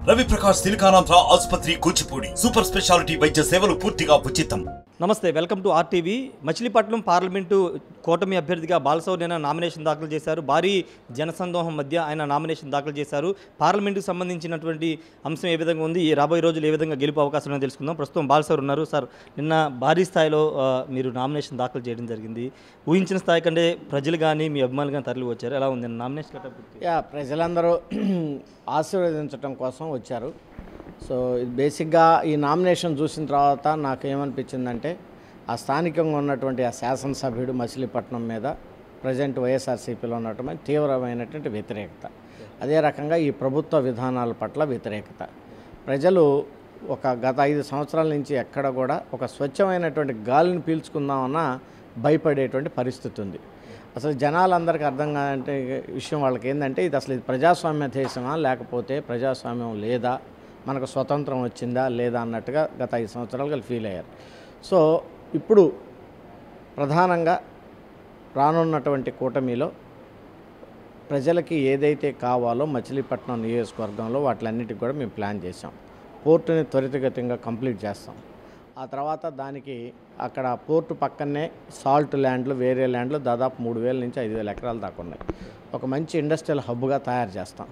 రవి ప్రకాష్ సిలికానాంధ్ర ఆసుపత్రి Kuchipudi super speciality వైద్య సేవలు పూర్తిగా ఉచితం. నమస్తే, welcome to RTV. Machilipatnam parliament కూటమి అభ్యర్థిగా బాలశౌరి నామినేషన్ దాఖలు చేశారు. భారీ జనసందోహం మధ్య ఆయన నామినేషన్ దాఖలు చేశారు. పార్లమెంటుకు సంబంధించినటువంటి అంశం ఏ విధంగా ఉంది, ఈ రాబోయే రోజులు ఏ విధంగా గెలుపు అవకాశం ఉందో తెలుసుకుందాం. ప్రస్తుతం బాలశౌరి ఉన్నారు. సార్, నిన్న భారీ స్థాయిలో మీరు నామినేషన్ దాఖలు చేయడం జరిగింది. ఊహించిన స్థాయి కంటే ప్రజలు కానీ మీ అభిమానులు కానీ తరలి వచ్చారు. ఎలా ఉంది నామినేషన్ కట్ట? ప్రజలందరూ ఆశీర్వదించడం కోసం వచ్చారు. సో బేసిక్గా ఈ నామినేషన్ చూసిన తర్వాత నాకు ఏమనిపించిందంటే, ఆ స్థానికంగా ఉన్నటువంటి ఆ శాసనసభ్యుడు మచిలీపట్నం మీద ప్రజెంట్ వైఎస్ఆర్సీపీలో ఉన్నటువంటి తీవ్రమైనటువంటి వ్యతిరేకత, అదే రకంగా ఈ ప్రభుత్వ విధానాల పట్ల వ్యతిరేకత. ప్రజలు గత 5 సంవత్సరాల నుంచి ఎక్కడ కూడా ఒక స్వచ్ఛమైనటువంటి గాలిని పీల్చుకుందామన్న భయపడేటువంటి పరిస్థితి ఉంది. అసలు జనాలందరికీ అర్థం కాదంటే విషయం వాళ్ళకి ఏంటంటే, ఇది అసలు ఇది ప్రజాస్వామ్య దేశమా లేకపోతే ప్రజాస్వామ్యం లేదా, మనకు స్వతంత్రం వచ్చిందా లేదా అన్నట్టుగా గత 5 సంవత్సరాలుగా ఫీల్ అయ్యారు. సో ఇప్పుడు ప్రధానంగా రానున్నటువంటి కూటమిలో ప్రజలకి ఏదైతే కావాలో మచిలీపట్నం నియోజకవర్గంలో వాటిలన్నిటికి కూడా మేము ప్లాన్ చేసాం. పోర్టుని త్వరితగతంగా కంప్లీట్ చేస్తాం. ఆ తర్వాత దానికి అక్కడ పోర్టు పక్కనే సాల్ట్ ల్యాండ్లు, వేరే ల్యాండ్లు దాదాపు 3,000 నుంచి 5,000 ఎకరాల దాకా ఉన్నాయి. ఒక మంచి ఇండస్ట్రియల్ హబ్గా తయారు చేస్తాం.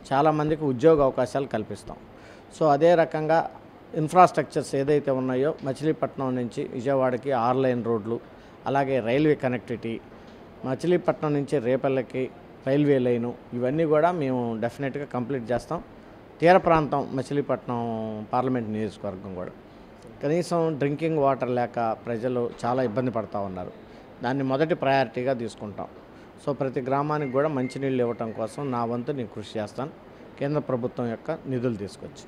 చాలామందికి ఉద్యోగ అవకాశాలు కల్పిస్తాం. సో అదే రకంగా ఇన్ఫ్రాస్ట్రక్చర్స్ ఏదైతే ఉన్నాయో మచిలీపట్నం నుంచి విజయవాడకి 6 లైన్ రోడ్లు, అలాగే రైల్వే కనెక్టివిటీ, మచిలీపట్నం నుంచి రేపల్లెకి రైల్వే లైను, ఇవన్నీ కూడా మేము డెఫినెట్గా కంప్లీట్ చేస్తాం. తీర ప్రాంతం మచిలీపట్నం పార్లమెంట్ నియోజకవర్గం కూడా కనీసం డ్రింకింగ్ వాటర్ లేక ప్రజలు చాలా ఇబ్బంది పడుతూ ఉన్నారు. దాన్ని మొదటి ప్రయారిటీగా తీసుకుంటాం. సో ప్రతి గ్రామానికి కూడా మంచినీళ్ళు ఇవ్వటం కోసం నా వంతు నేను కృషి చేస్తాను, కేంద్ర ప్రభుత్వం యొక్క నిధులు తీసుకొచ్చి.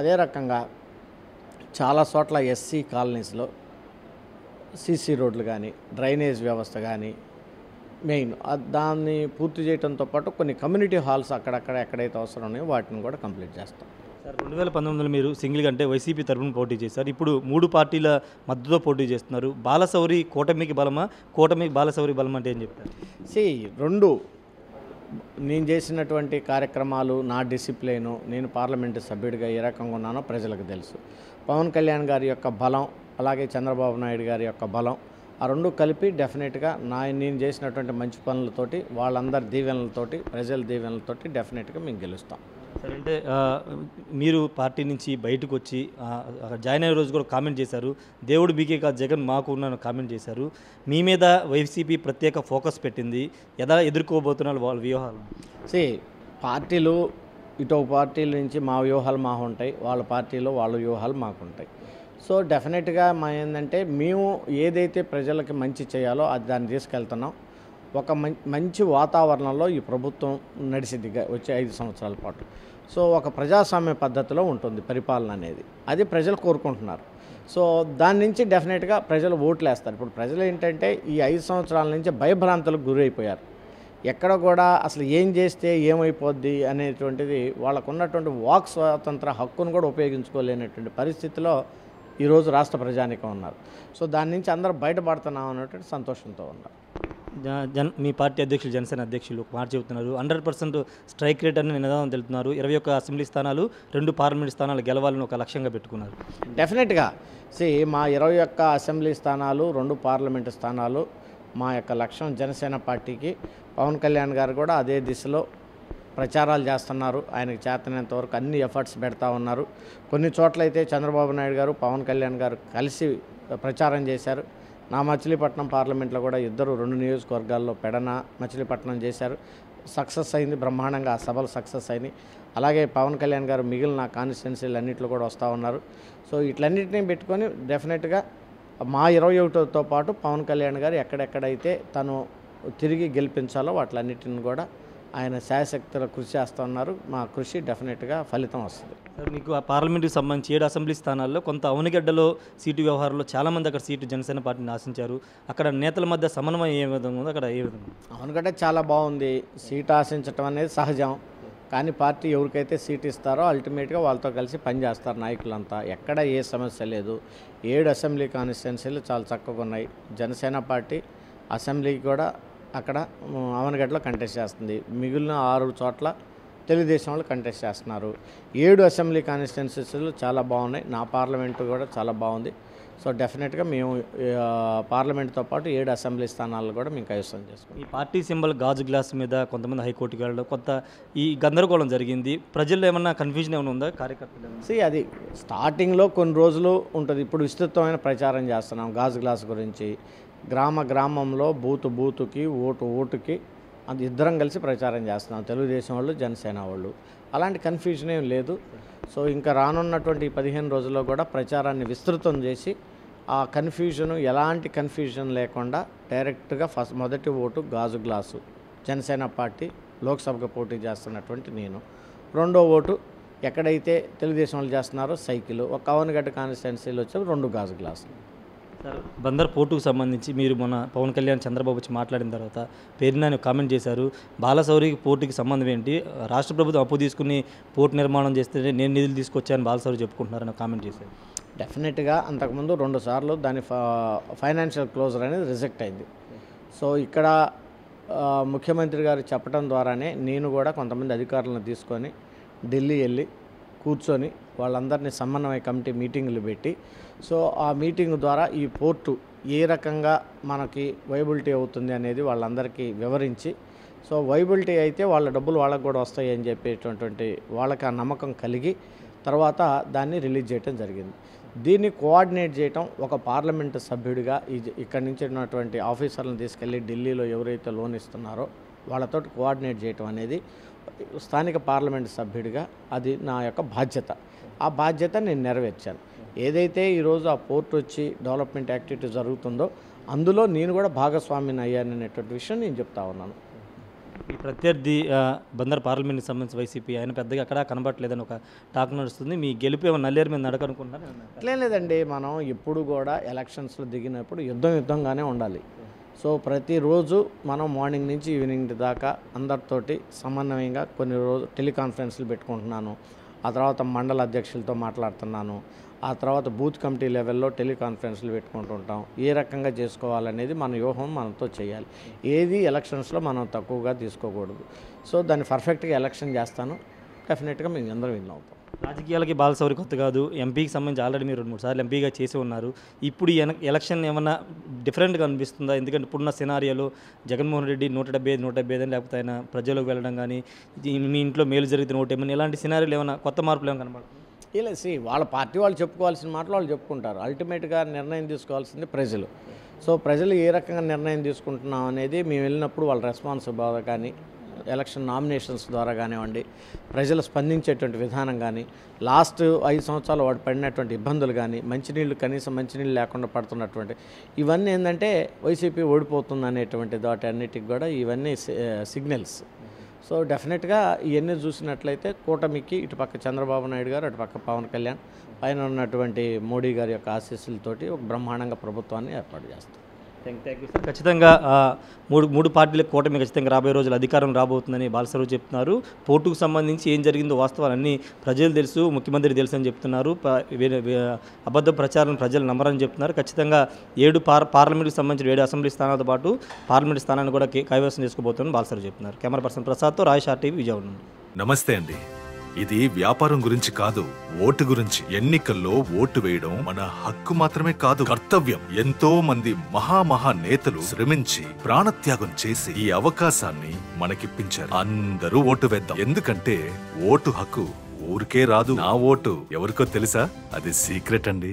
అదే రకంగా చాలా చోట్ల ఎస్సీ కాలనీస్లో సీసీ రోడ్లు కానీ, డ్రైనేజ్ వ్యవస్థ కానీ మెయిన్ దాన్ని పూర్తి చేయడంతో పాటు కొన్ని కమ్యూనిటీ హాల్స్ అక్కడక్కడ ఎక్కడైతే అవసరం ఉన్నాయో వాటిని కూడా కంప్లీట్ చేస్తాం. సార్, 2019లో మీరు సింగిల్గా అంటే వైసీపీ తరఫున పోటీ చేశారు. ఇప్పుడు 3 పార్టీల మద్దతుతో పోటీ చేస్తున్నారు. బాలశౌరి కూటమికి బలమా, కూటమికి బాలశౌరి బలం అంటే ఏం చెప్తారు? రెండు నేను చేసినటువంటి కార్యక్రమాలు, నా డిసిప్లిను, నేను పార్లమెంటు సభ్యుడిగా ఏ రకంగా ఉన్నానో ప్రజలకు తెలుసు. పవన్ కళ్యాణ్ గారి యొక్క బలం, అలాగే చంద్రబాబు నాయుడు గారి యొక్క బలం, ఆ రెండు కలిపి డెఫినెట్గా నేను చేసినటువంటి మంచి పనులతోటి, వాళ్ళందరి దీవెనలతోటి, ప్రజల దీవెనలతోటి డెఫినెట్గా మేము గెలుస్తాం. సరే, అంటే మీరు పార్టీ నుంచి బయటకు వచ్చి జాయిన్ అయ్యే రోజు కూడా కామెంట్ చేశారు, దేవుడు బీకే కాదు జగన్ మాకు ఉన్న కామెంట్ చేశారు. మీ మీద వైసీపీ ప్రత్యేక ఫోకస్ పెట్టింది. ఎలా ఎదుర్కోబోతున్నారు వాళ్ళ వ్యూహాలు? పార్టీలు ఇటు పార్టీల నుంచి మా వ్యూహాలు మాకు ఉంటాయి, వాళ్ళ పార్టీలో వాళ్ళ వ్యూహాలు మాకు ఉంటాయి. సో డెఫినెట్గా ఏంటంటే, మేము ఏదైతే ప్రజలకి మంచి చేయాలో అది దాన్ని తీసుకెళ్తున్నాం. ఒక మంచి వాతావరణంలో ఈ ప్రభుత్వం నడిచింది వచ్చే 5 సంవత్సరాల పాటు. సో ఒక ప్రజాస్వామ్య పద్ధతిలో ఉంటుంది పరిపాలన అనేది, అది ప్రజలు కోరుకుంటున్నారు. సో దాని నుంచి డెఫినెట్గా ప్రజలు ఓట్లు వేస్తారు. ఇప్పుడు ప్రజలు ఏంటంటే ఈ 5 సంవత్సరాల నుంచి భయభ్రాంతులకు గురైపోయారు. ఎక్కడ కూడా అసలు ఏం చేస్తే ఏమైపోద్ది అనేటువంటిది, వాళ్ళకు ఉన్నటువంటి వాక్ స్వాతంత్ర హక్కును కూడా ఉపయోగించుకోలేనటువంటి పరిస్థితిలో ఈరోజు రాష్ట్ర ప్రజానికం ఉన్నారు. సో దాని నుంచి అందరూ బయటపడుతున్నాం అనేటువంటి సంతోషంతో ఉన్నారు. మీ పార్టీ అధ్యక్షులు, జనసేన అధ్యక్షులు ఒక మాట చెబుతున్నారు, 100% స్ట్రైక్ రేట్ అని నినాదం తెలుపుతున్నారు. 21 అసెంబ్లీ స్థానాలు, 2 పార్లమెంట్ స్థానాలు గెలవాలని ఒక లక్ష్యంగా పెట్టుకున్నారు. డెఫినెట్గా మా 21 అసెంబ్లీ స్థానాలు, 2 పార్లమెంటు స్థానాలు మా యొక్క లక్ష్యం. జనసేన పార్టీకి పవన్ కళ్యాణ్ గారు కూడా అదే దిశలో ప్రచారాలు చేస్తున్నారు. ఆయనకు చేతనంత వరకు అన్ని ఎఫర్ట్స్ పెడతా ఉన్నారు. కొన్ని చోట్లయితే చంద్రబాబు నాయుడు గారు, పవన్ కళ్యాణ్ గారు కలిసి ప్రచారం చేశారు. నా మచిలీపట్నం పార్లమెంట్లో కూడా ఇద్దరు 2 నియోజకవర్గాల్లో పెడన, మచిలీపట్నం చేశారు. సక్సెస్ అయింది బ్రహ్మాండంగా, ఆ సభలు సక్సెస్ అయినాయి. అలాగే పవన్ కళ్యాణ్ గారు మిగిలిన కాన్స్టిట్యున్సీలు అన్నింటిలో కూడా వస్తూ ఉన్నారు. సో ఇట్లన్నింటినీ పెట్టుకొని డెఫినెట్గా మా 21తో పాటు పవన్ కళ్యాణ్ గారు ఎక్కడెక్కడైతే తను తిరిగి గెలిపించాలో వాటిలన్నిటిని కూడా ఆయన శాయశక్తుల కృషి చేస్తూ ఉన్నారు. మా కృషి డెఫినెట్గా ఫలితం వస్తుంది. సార్, మీకు ఆ పార్లమెంటుకి సంబంధించి 7 అసెంబ్లీ స్థానాల్లో కొంత అవనిగడ్డలో సీటు వ్యవహారంలో చాలామంది అక్కడ సీటు జనసేన పార్టీని ఆశించారు. అక్కడ నేతల మధ్య సమన్వయం ఏ విధంగా ఉందో అక్కడ ఏ విధంగా? అవనిగడ్డ చాలా బాగుంది. సీటు ఆశించడం అనేది సహజం. కానీ పార్టీ ఎవరికైతే సీట్ ఇస్తారో అల్టిమేట్గా వాళ్ళతో కలిసి పనిచేస్తారు నాయకులంతా. ఎక్కడ ఏ సమస్య లేదు. 7 అసెంబ్లీ కాన్స్టిట్యున్సీలు చాలా చక్కగా ఉన్నాయి. జనసేన పార్టీ అసెంబ్లీకి కూడా అక్కడ అవనగడ్డలో కంటెస్ట్ చేస్తుంది. మిగిలిన 6 చోట్ల తెలుగుదేశం వాళ్ళు కంటెస్ట్ చేస్తున్నారు. 7 అసెంబ్లీ కాన్స్టిట్యున్సీలు చాలా బాగున్నాయి. నా పార్లమెంటు కూడా చాలా బాగుంది. సో డెఫినెట్గా మేము పార్లమెంట్తో పాటు 7 అసెంబ్లీ స్థానాలు కూడా మేము కైవసం చేసుకుంటాం. ఈ పార్టీ సింబల్ గాజు గ్లాస్ మీద కొంతమంది హైకోర్టుకి వెళ్ళడం కొంత ఈ గందరగోళం జరిగింది. ప్రజల్లో ఏమన్నా కన్ఫ్యూజన్ ఏమైనా ఉందా కార్యకర్తలు? అది స్టార్టింగ్లో కొన్ని రోజులు ఉంటుంది. ఇప్పుడు విస్తృతమైన ప్రచారం చేస్తున్నాం గాజు గ్లాస్ గురించి. గ్రామంలో బూతుకి ఓటుకి అది ఇద్దరం కలిసి ప్రచారం చేస్తున్నాం, తెలుగుదేశం వాళ్ళు జనసేన వాళ్ళు. అలాంటి కన్ఫ్యూజన్ ఏం లేదు. సో ఇంకా రానున్నటువంటి 15 రోజుల్లో కూడా ప్రచారాన్ని విస్తృతం చేసి ఆ కన్ఫ్యూజను ఎలాంటి కన్ఫ్యూజన్ లేకుండా డైరెక్ట్గా మొదటి ఓటు గాజు గ్లాసు జనసేన పార్టీ లోక్సభకు పోటీ చేస్తున్నటువంటి నేను, రెండో ఓటు ఎక్కడైతే తెలుగుదేశం వాళ్ళు చేస్తున్నారో సైకిల్, ఒక కవనగడ్డ కాన్స్టిట్యున్సీలో వచ్చే 2 గాజు గ్లాసులు. బందర్ పోర్టుకు సంబంధించి మీరు మొన్న పవన్ కళ్యాణ్ చంద్రబాబు వచ్చి మాట్లాడిన తర్వాత పేరునాని కామెంట్ చేశారు. బాలశౌరికి పోర్టుకి సంబంధం ఏంటి, రాష్ట్ర ప్రభుత్వం అప్పు తీసుకుని పోర్టు నిర్మాణం చేస్తే నేను నిధులు తీసుకొచ్చాను బాలశౌరి చెప్పుకుంటున్నారని కామెంట్ చేశారు. డెఫినెట్గా అంతకుముందు 2 సార్లు దాని ఫైనాన్షియల్ క్లోజర్ అనేది రిజెక్ట్ అయింది. సో ఇక్కడ ముఖ్యమంత్రి గారు చెప్పడం ద్వారానే నేను కూడా కొంతమంది అధికారులను తీసుకొని ఢిల్లీ వెళ్ళి కూర్చొని వాళ్ళందరినీ సమన్వయ కమిటీ మీటింగులు పెట్టి, సో ఆ మీటింగ్ ద్వారా ఈ పోర్టు ఏ రకంగా మనకి వైబిలిటీ అవుతుంది అనేది వాళ్ళందరికీ వివరించి, సో వైబిలిటీ అయితే వాళ్ళ డబ్బులు వాళ్ళకు కూడా వస్తాయి అని చెప్పేటటువంటి వాళ్ళకి ఆ నమ్మకం కలిగి తర్వాత దాన్ని రిలీజ్ చేయడం జరిగింది. దీన్ని కోఆర్డినేట్ చేయటం ఒక పార్లమెంటు సభ్యుడిగా ఇక్కడి నుంచి ఉన్నటువంటి ఆఫీసర్లను తీసుకెళ్ళి ఢిల్లీలో ఎవరైతే లోన్ ఇస్తున్నారో వాళ్ళతో కోఆర్డినేట్ చేయటం అనేది స్థానిక పార్లమెంటు సభ్యుడిగా అది నా యొక్క బాధ్యత. ఆ బాధ్యత నేను నెరవేర్చాను. ఏదైతే ఈరోజు ఆ పోర్ట్ వచ్చి డెవలప్మెంట్ యాక్టివిటీ జరుగుతుందో అందులో నేను కూడా భాగస్వామిని అయ్యాననేటువంటి విషయం నేను చెప్తా ఉన్నాను. ఈ ప్రత్యర్థి బందర్ పార్లమెంట్కి సంబంధించి వైసీపీ ఆయన పెద్దగా అక్కడ కనబడట్లేదని ఒక టాక్ నడుస్తుంది. మీ గెలుపు ఏమో నల్లేరు మీద నడకనుకుంటున్నారు? లేదండి, మనం ఎప్పుడు కూడా ఎలక్షన్స్లో దిగినప్పుడు యుద్ధంగానే ఉండాలి. సో ప్రతిరోజు మనం మార్నింగ్ నుంచి ఈవినింగ్ దాకా అందరితోటి సమన్వయంగా కొన్ని రోజు టెలికాన్ఫరెన్స్లు పెట్టుకుంటున్నాను. ఆ తర్వాత మండల అధ్యక్షులతో మాట్లాడుతున్నాను. ఆ తర్వాత బూత్ కమిటీ లెవెల్లో టెలికాన్ఫరెన్స్లు పెట్టుకుంటుంటాం. ఏ రకంగా చేసుకోవాలనేది మన వ్యూహం మనతో చేయాలి. ఏది ఎలక్షన్స్లో మనం తక్కువగా తీసుకోకూడదు. సో దాన్ని పర్ఫెక్ట్గా ఎలక్షన్ చేస్తాను. డెఫినెట్గా మేము అందరం విన్ అవుతాం. రాజకీయాలకి బాలశౌరి కొత్త కాదు. ఎంపీకి సంబంధించి ఆల్రెడీ మీరు 2-3 సార్లు ఎంపీగా చేసి ఉన్నారు. ఇప్పుడు ఎలక్షన్ ఏమన్నా డిఫరెంట్గా అనిపిస్తుందా? ఎందుకంటే ఇప్పుడున్న సినారియోలో జగన్మోహన్ రెడ్డి 175 అని లేకపోతే ఆయన ప్రజలకు వెళ్ళడం కానీ మీ ఇంట్లో మేలు జరుగుతున్న ఓటు ఏమన్నా ఇలాంటి సినారియోలు ఏమైనా కొత్త మార్పులు ఏమైనా కనబడుతుంది? ఇలా వాళ్ళ పార్టీ వాళ్ళు చెప్పుకోవాల్సిన మాటలు వాళ్ళు చెప్పుకుంటారు. అల్టిమేట్గా నిర్ణయం తీసుకోవాల్సింది ప్రజలు. సో ప్రజలు ఏ రకంగా నిర్ణయం తీసుకుంటున్నాం అనేది మేము వెళ్ళినప్పుడు వాళ్ళ రెస్పాన్స్ ద్వారా కానీ ఎలక్షన్ నామినేషన్స్ ద్వారా కానివ్వండి, ప్రజలు స్పందించేటువంటి విధానం కానీ, లాస్ట్ 5 సంవత్సరాలు వాడు పడినటువంటి ఇబ్బందులు కానీ, కనీసం మంచినీళ్ళు లేకుండా పడుతున్నటువంటి ఇవన్నీ ఏంటంటే వైసీపీ ఓడిపోతుంది అనేటువంటి వాటి అన్నిటికి కూడా ఇవన్నీ సిగ్నల్స్. సో డెఫినెట్గా ఇవన్నీ చూసినట్లయితే కూటమికి ఇటుపక్క చంద్రబాబు నాయుడు గారు, అటుపక్క పవన్ కళ్యాణ్, పైన ఉన్నటువంటి మోడీ గారి యొక్క ఆశీస్సులతోటి ఒక బ్రహ్మాండంగా ప్రభుత్వాన్ని ఏర్పాటు చేస్తాం. Thank you sir. ఖచ్చితంగా మూడు పార్టీల కూటమి ఖచ్చితంగా రాబోయే రోజులు అధికారం రాబోతుందని బాలశౌరి చెప్తున్నారు. పోర్టుకు సంబంధించి ఏం జరిగిందో వాస్తవాలన్నీ ప్రజలు తెలుసు, ముఖ్యమంత్రి తెలుసు అని చెప్తున్నారు. అబద్ధ ప్రచారం ప్రజలు నమ్మరని చెప్తున్నారు. ఖచ్చితంగా 7 పార్లమెంట్కి సంబంధించిన 7 అసెంబ్లీ స్థానాలతో పాటు పార్లమెంట్ స్థానాన్ని కూడా కైవసం చేసుకోబోతున్నారని బాలశౌరి చెప్తున్నారు. కెమెరా పర్సన్ ప్రసాద్తో రాయ్ టీవీ విజయవాడ నుండి. నమస్తే అండి. ఇది వ్యాపారం గురించి కాదు, ఓటు గురించి. ఎన్నికల్లో ఓటు వేయడం మన హక్కు మాత్రమే కాదు, కర్తవ్యం. ఎంతో మంది మహా నేతలు శ్రమించి ప్రాణత్యాగం చేసి ఈ అవకాశాన్ని మనకిప్పించారు. అందరూ ఓటు వేద్దాం. ఎందుకంటే ఓటు హక్కు ఊరికే రాదు. నా ఓటు ఎవరికో తెలుసా? అది సీక్రెట్ అండి.